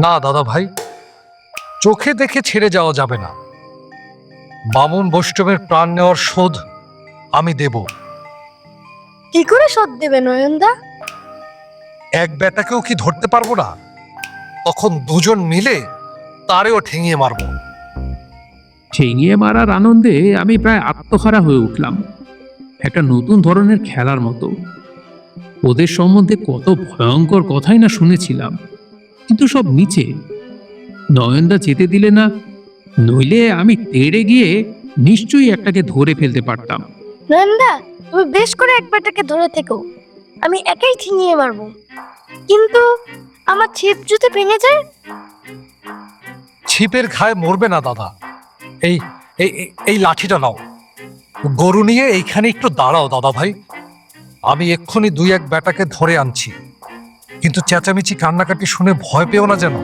না দাদা ভাই, চোখে দেখে ছেড়ে যাওয়া যাবে না। বামুন বৈষ্ণবের প্রাণ নেওয়ার শোধ আমি দেব। কি করে শোধ দেবে নয়নদা? এক বেটাকেও কি ধরতে পারবো না? তখন দুজন মিলে তারেও ঠেঙিয়ে মারবো। ঠেঙিয়ে মারার আনন্দে আমি প্রায় আত্মহারা হয়ে উঠলাম। একটা নতুন ধরনের খেলার মতো। ওদের সম্বন্ধে কত ভয়ঙ্কর কথাই না শুনেছিলাম, কিন্তু সব মিছে। নয়নদা যেতে দিলে না, নইলে আমি তেড়ে গিয়ে নিশ্চয়ই একটাকে ধরে ফেলতে পারতাম। নয়নদা, তুমি বেশ করে এক বেটাকে ধরে থেকো, আমি একাই ছিনিয়ে মারবো। কিন্তু আমার ছিপ যদি ভেঙে যায়? ছিপের ঘায়ে মরবে না দাদা। এই এই এই লাঠিটা নাও, গরু নিয়ে এইখানে একটু দাঁড়াও দাদা ভাই। আমি এক্ষুনি দুই এক বেটাকে ধরে আনছি, কিন্তু চেঁচামেচি কান্নাকাটি শুনে ভয় পেও না যেন।